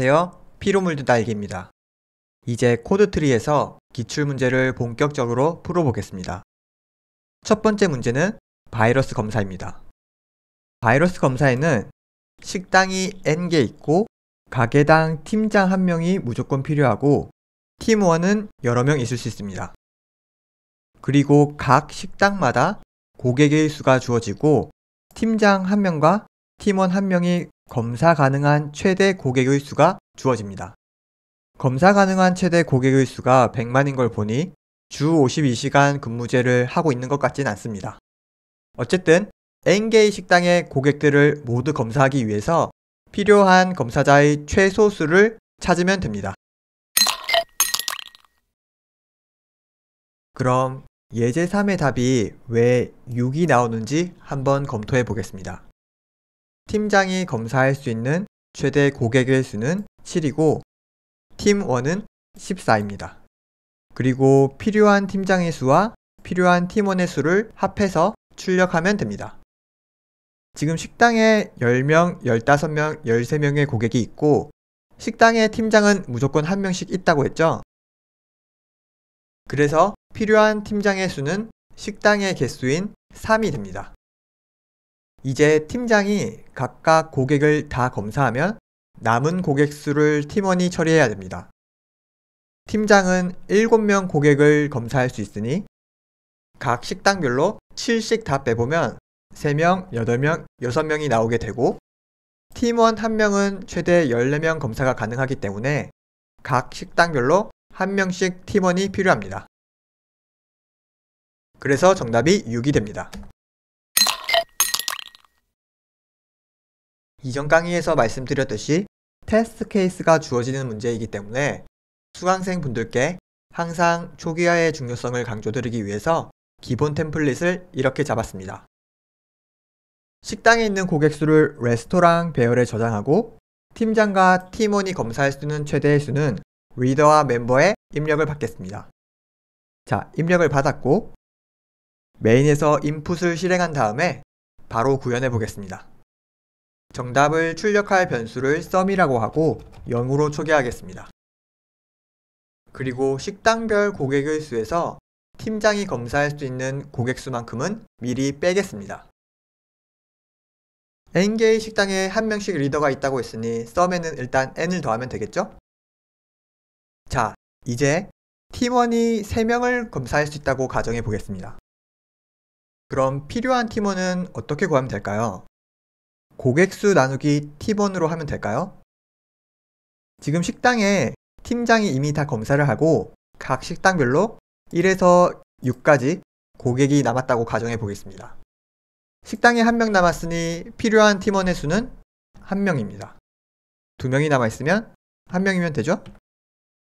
안녕하세요. 피로물도 딸기입니다. 이제 코드트리에서 기출문제를 본격적으로 풀어보겠습니다. 첫 번째 문제는 바이러스 검사입니다. 바이러스 검사에는 식당이 N개 있고 가게당 팀장 1명이 무조건 필요하고 팀원은 여러 명 있을 수 있습니다. 그리고 각 식당마다 고객의 수가 주어지고 팀장 1명과 팀원 1명이 검사 가능한 최대 고객의 수가 주어집니다. 검사 가능한 최대 고객의 수가 100만인 걸 보니 주 52시간 근무제를 하고 있는 것 같진 않습니다. 어쨌든 N개의 식당의 고객들을 모두 검사하기 위해서 필요한 검사자의 최소 수를 찾으면 됩니다. 그럼 예제 3의 답이 왜 6이 나오는지 한번 검토해 보겠습니다. 팀장이 검사할 수 있는 최대 고객의 수는 7이고 팀원은 14입니다. 그리고 필요한 팀장의 수와 필요한 팀원의 수를 합해서 출력하면 됩니다. 지금 식당에 10명, 15명, 13명의 고객이 있고 식당의 팀장은 무조건 1명씩 있다고 했죠? 그래서 필요한 팀장의 수는 식당의 개수인 3이 됩니다. 이제 팀장이 각각 고객을 다 검사하면 남은 고객 수를 팀원이 처리해야 됩니다. 팀장은 7명 고객을 검사할 수 있으니 각 식당별로 7씩 다 빼보면 3명, 8명, 6명이 나오게 되고 팀원 1명은 최대 14명 검사가 가능하기 때문에 각 식당별로 1명씩 팀원이 필요합니다. 그래서 정답이 6이 됩니다. 이전 강의에서 말씀드렸듯이 테스트 케이스가 주어지는 문제이기 때문에 수강생 분들께 항상 초기화의 중요성을 강조드리기 위해서 기본 템플릿을 이렇게 잡았습니다. 식당에 있는 고객 수를 레스토랑 배열에 저장하고 팀장과 팀원이 검사할 수 있는 최대의 수는 리더와 멤버의 입력을 받겠습니다. 자, 입력을 받았고 메인에서 인풋을 실행한 다음에 바로 구현해 보겠습니다. 정답을 출력할 변수를 sum이라고 하고 0으로 초기화하겠습니다. 그리고 식당별 고객의 수에서 팀장이 검사할 수 있는 고객 수만큼은 미리 빼겠습니다. N개의 식당에 1명씩 리더가 있다고 했으니 sum에는 일단 N을 더하면 되겠죠? 자, 이제 팀원이 3명을 검사할 수 있다고 가정해 보겠습니다. 그럼 필요한 팀원은 어떻게 구하면 될까요? 고객수 나누기 팀원으로 하면 될까요? 지금 식당에 팀장이 이미 다 검사를 하고 각 식당별로 1에서 6까지 고객이 남았다고 가정해 보겠습니다. 식당에 1명 남았으니 필요한 팀원의 수는 1명입니다. 2명이 남아있으면 1명이면 되죠?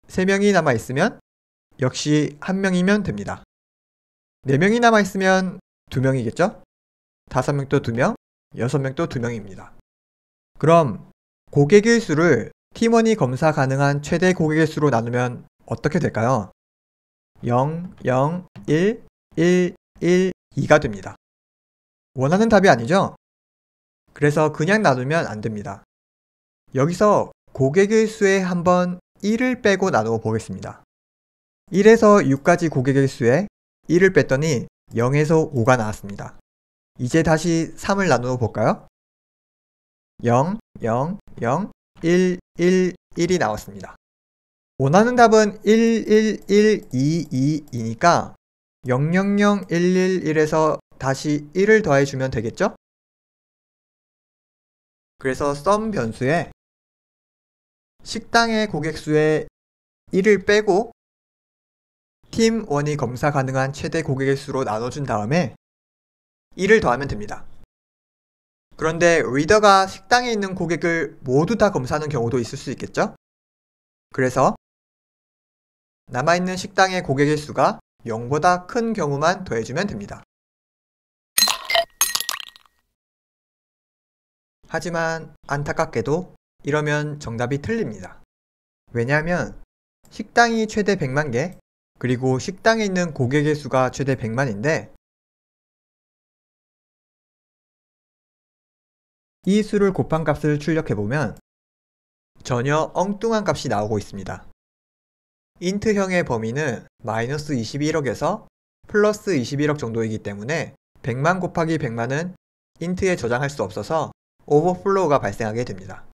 3명이 남아있으면 역시 1명이면 됩니다. 4명이 남아있으면 2명이겠죠? 5명도 2명, 6명도 2명입니다. 그럼 고객의 수를 팀원이 검사 가능한 최대 고객의 수로 나누면 어떻게 될까요? 0, 0, 1, 1, 1, 2가 됩니다. 원하는 답이 아니죠? 그래서 그냥 나누면 안 됩니다. 여기서 고객의 수에 한번 1을 빼고 나누어 보겠습니다. 1에서 6까지 고객의 수에 1을 뺐더니 0에서 5가 나왔습니다. 이제 다시 3을 나누어 볼까요? 0, 0, 0, 1, 1, 1이 나왔습니다. 원하는 답은 1, 1, 1, 2, 2이니까 0, 0, 0, 1, 1, 1에서 다시 1을 더해주면 되겠죠? 그래서 sum 변수에 식당의 고객 수에 1을 빼고 팀원이 검사 가능한 최대 고객의 수로 나눠준 다음에 1을 더하면 됩니다. 그런데 리더가 식당에 있는 고객을 모두 다 검사하는 경우도 있을 수 있겠죠? 그래서 남아있는 식당의 고객의 수가 0보다 큰 경우만 더해주면 됩니다. 하지만 안타깝게도 이러면 정답이 틀립니다. 왜냐하면 식당이 최대 100만 개, 그리고 식당에 있는 고객의 수가 최대 100만인데 이 수를 곱한 값을 출력해보면 전혀 엉뚱한 값이 나오고 있습니다. int형의 범위는 마이너스 21억에서 플러스 21억 정도이기 때문에 100만 곱하기 100만은 int에 저장할 수 없어서 오버플로우가 발생하게 됩니다.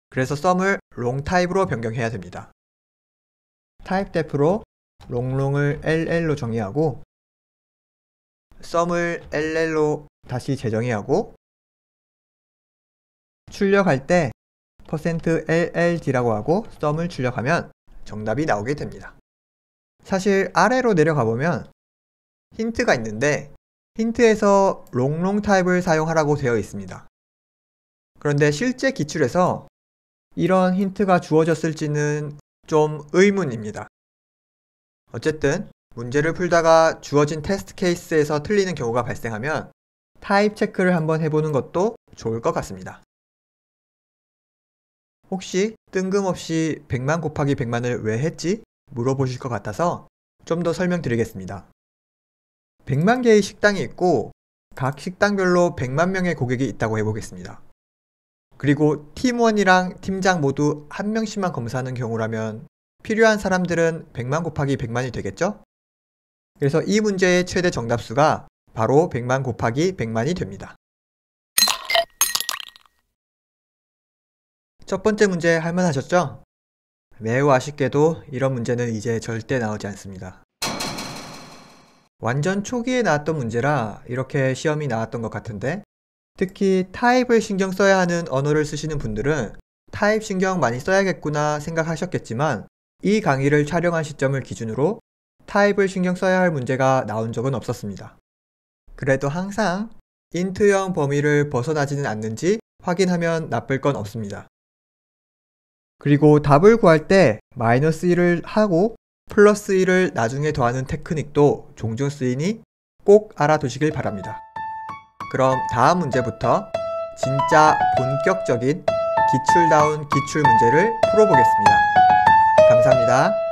그래서 썸을 롱 타입으로 변경해야 됩니다. 타입 def로 롱롱을 LL로 정의하고 썸을 LL로 다시 재정의하고 출력할 때 %LLD라고 하고 썸을 출력하면 정답이 나오게 됩니다. 사실 아래로 내려가 보면 힌트가 있는데 힌트에서 롱롱 타입을 사용하라고 되어 있습니다. 그런데 실제 기출에서 이런 힌트가 주어졌을지는 좀 의문입니다. 어쨌든 문제를 풀다가 주어진 테스트 케이스에서 틀리는 경우가 발생하면 타입 체크를 한번 해보는 것도 좋을 것 같습니다. 혹시 뜬금없이 100만 곱하기 100만을 왜 했지? 물어보실 것 같아서 좀 더 설명드리겠습니다. 100만 개의 식당이 있고 각 식당별로 100만 명의 고객이 있다고 해보겠습니다. 그리고 팀원이랑 팀장 모두 한 명씩만 검사하는 경우라면 필요한 사람들은 100만 곱하기 100만이 되겠죠? 그래서 이 문제의 최대 정답수가 바로 100만 곱하기 100만이 됩니다. 첫 번째 문제 할만하셨죠? 매우 아쉽게도 이런 문제는 이제 절대 나오지 않습니다. 완전 초기에 나왔던 문제라 이렇게 시험이 나왔던 것 같은데 특히 타입을 신경 써야 하는 언어를 쓰시는 분들은 타입 신경 많이 써야겠구나 생각하셨겠지만 이 강의를 촬영한 시점을 기준으로 타입을 신경 써야 할 문제가 나온 적은 없었습니다. 그래도 항상 int형 범위를 벗어나지는 않는지 확인하면 나쁠 건 없습니다. 그리고 답을 구할 때 마이너스 1을 하고 플러스 1을 나중에 더하는 테크닉도 종종 쓰이니 꼭 알아두시길 바랍니다. 그럼 다음 문제부터 진짜 본격적인 기출다운 기출 문제를 풀어보겠습니다. 감사합니다.